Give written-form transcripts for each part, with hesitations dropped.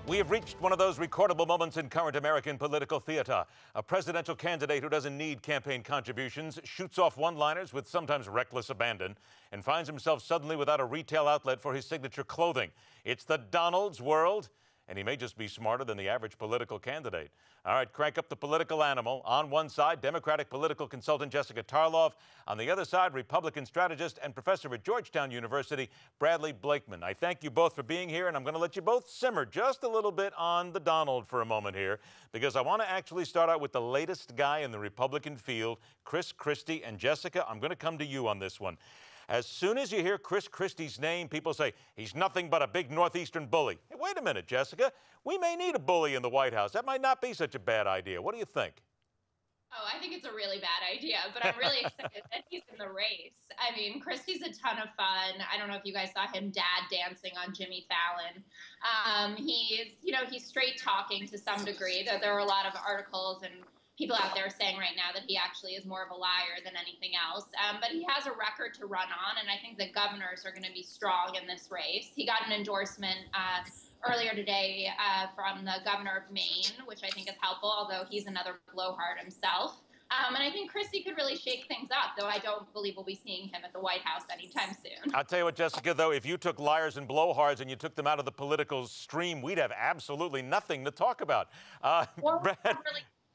We have reached one of those recordable moments in current American political theater. A presidential candidate who doesn't need campaign contributions shoots off one-liners with sometimes reckless abandon and finds himself suddenly without a retail outlet for his signature clothing. It's the Donald's world, and he may just be smarter than the average political candidate. All right, crank up the political animal. On one side, Democratic political consultant Jessica Tarlov. On the other side, Republican strategist and professor at Georgetown University, Blakeman. I thank you both for being here, and I'm going to let you both simmer just a little bit on the Donald for a moment here, because I want to actually start out with the latest guy in the Republican field, Chris Christie. And Jessica, I'm going to come to you on this one. As soon as you hear Chris Christie's name, people say, he's nothing but a big Northeastern bully. Hey, wait a minute, Jessica. We may need a bully in the White House. That might not be such a bad idea. What do you think? Oh, I think it's a really bad idea, but I'm really excited that he's in the race. I mean, Christie's a ton of fun. I don't know if you guys saw him dad dancing on Jimmy Fallon. He's straight talking to some degree, though there are a lot of articles and people out there saying right now that he actually is more of a liar than anything else. But he has a record to run on, and I think the governors are going to be strong in this race. He got an endorsement earlier today from the governor of Maine, which I think is helpful, although he's another blowhard himself. And I think Christie could really shake things up, though I don't believe we'll be seeing him at the White House anytime soon. I'll tell you what, Jessica, though, if you took liars and blowhards and you took them out of the political stream, we'd have absolutely nothing to talk about. Brad,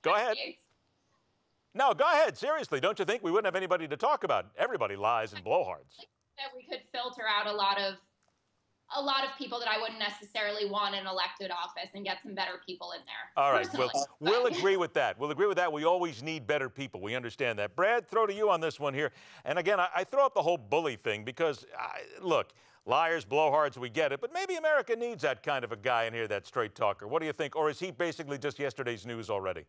go ahead. No, go ahead. Seriously, don't you think we wouldn't have anybody to talk about? Everybody lies and blowhards. That we could filter out a lot of people that I wouldn't necessarily want in elected office and get some better people in there. All right, we'll agree with that. We'll agree with that. We always need better people. We understand that. Brad, throw to you on this one here. And again, I throw up the whole bully thing because, look, liars, blowhards, we get it. But maybe America needs that kind of a guy in here, that straight talker. What do you think? Or is he basically just yesterday's news already?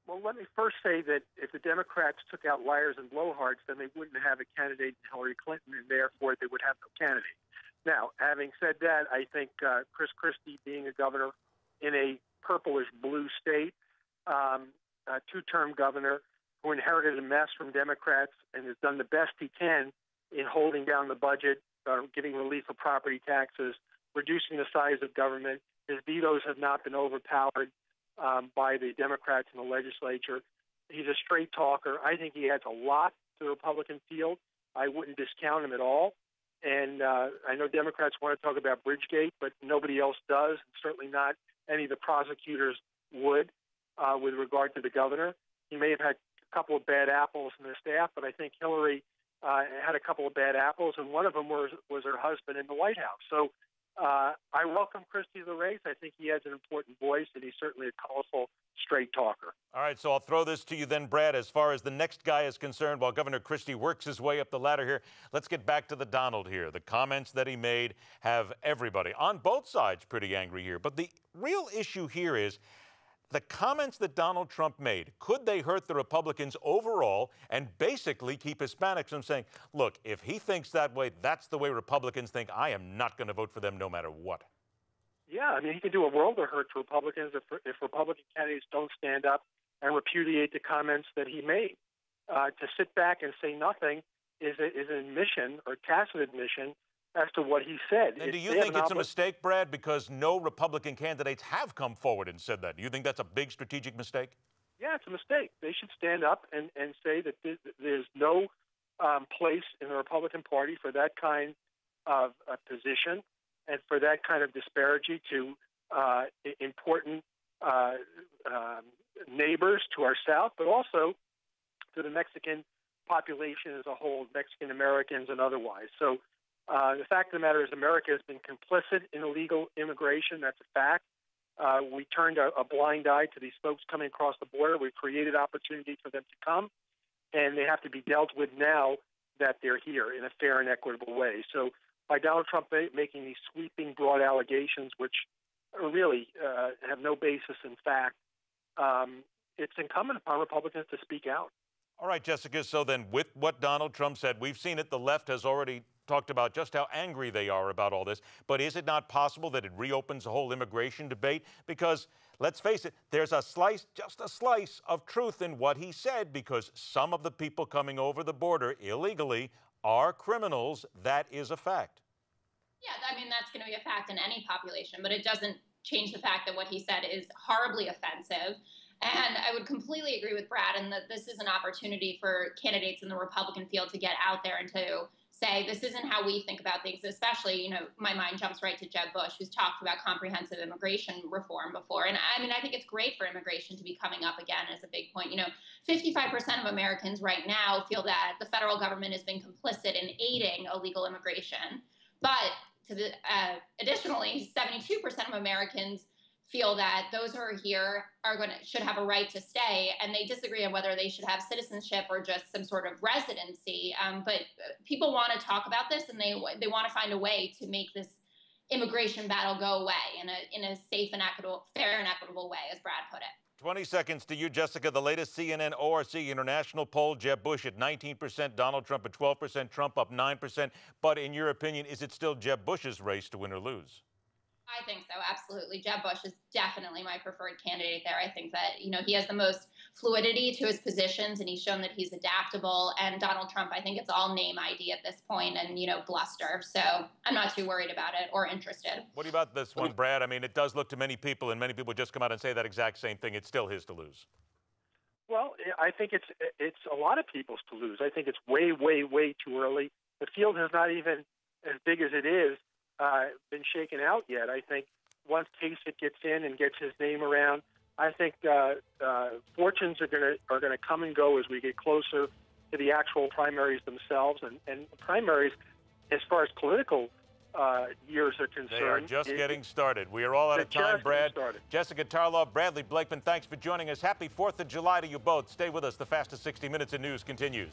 Well, let me first say that if the Democrats took out liars and blowhards, then they wouldn't have a candidate in Hillary Clinton, and therefore they would have no candidate. Now, having said that, I think Chris Christie, being a governor in a purplish-blue state, a two-term governor who inherited a mess from Democrats and has done the best he can in holding down the budget, giving relief of property taxes, reducing the size of government. His vetoes have not been overpowered by the Democrats in the legislature. He's a straight talker. I think he adds a lot to the Republican field. I wouldn't discount him at all. And I know Democrats want to talk about Bridgegate, but nobody else does, and certainly not any of the prosecutors would with regard to the governor. He may have had a couple of bad apples in their staff, but I think Hillary had a couple of bad apples, and one of them was her husband in the White House. So I welcome Christie to the race. I think he has an important voice, and he's certainly a colorful, straight talker. All right, so I'll throw this to you then, Brad. As far as the next guy is concerned, while Governor Christie works his way up the ladder here, let's get back to the Donald here. The comments that he made have everybody on both sides pretty angry here. But the real issue here is the comments that Donald Trump made, could they hurt the Republicans overall and basically keep Hispanics from saying, look, if he thinks that way, that's the way Republicans think, I am not going to vote for them no matter what? Yeah, I mean, he can do a world of hurt to Republicans if Republican candidates don't stand up and repudiate the comments that he made. To sit back and say nothing is an admission or tacit admission as to what he said. And do you think it's a mistake, Brad, because no Republican candidates have come forward and said that? Do you think that's a big strategic mistake? Yeah, it's a mistake. They should stand up and say that there's no place in the Republican Party for that kind of position and for that kind of disparity to important neighbors to our south, but also to the Mexican population as a whole, Mexican Americans and otherwise. So the fact of the matter is America has been complicit in illegal immigration. That's a fact. We turned a blind eye to these folks coming across the border. We've created opportunity for them to come, and they have to be dealt with now that they're here in a fair and equitable way. So by Donald Trump making these sweeping, broad allegations, which really have no basis in fact, it's incumbent upon Republicans to speak out. All right, Jessica, so then with what Donald Trump said, we've seen it, the left has already talked about just how angry they are about all this, but is it not possible that it reopens the whole immigration debate? Because, let's face it, there's a slice, just a slice of truth in what he said, because some of the people coming over the border illegally are criminals. That is a fact. Yeah, I mean, that's going to be a fact in any population, but it doesn't change the fact that what he said is horribly offensive. And I would completely agree with Brad in that this is an opportunity for candidates in the Republican field to get out there and to say, this isn't how we think about things, especially, you know, my mind jumps right to Jeb Bush, who's talked about comprehensive immigration reform before. And I mean, I think it's great for immigration to be coming up again as a big point. You know, 55% of Americans right now feel that the federal government has been complicit in aiding illegal immigration. But additionally, 72% of Americans feel that those who are here should have a right to stay, and they disagree on whether they should have citizenship or just some sort of residency. But people want to talk about this, and they want to find a way to make this immigration battle go away in a safe and fair and equitable way, as Brad put it. 20 seconds to you, Jessica. The latest CNN ORC International poll, Jeb Bush at 19%, Donald Trump at 12%, Trump up 9%. But in your opinion, is it still Jeb Bush's race to win or lose? I think so, absolutely. Jeb Bush is definitely my preferred candidate there. I think that, you know, he has the most fluidity to his positions, and he's shown that he's adaptable. And Donald Trump, I think it's all name ID at this point and, you know, bluster. So I'm not too worried about it or interested. What about this one, Brad? I mean, it does look to many people, and many people just come out and say that exact same thing. It's still his to lose. Well, I think it's a lot of people's to lose. I think it's way, way, way too early. The field is not even as big as it is. Been shaken out yet. I think once Kasich gets in and gets his name around, I think fortunes are going to come and go as we get closer to the actual primaries themselves. And primaries, as far as political years are concerned, they are just getting started. We are all out of time, Brad. Jessica, Tarlov, Bradley, Blakeman, thanks for joining us. Happy 4th of July to you both. Stay with us. The fastest 60 minutes in news continues.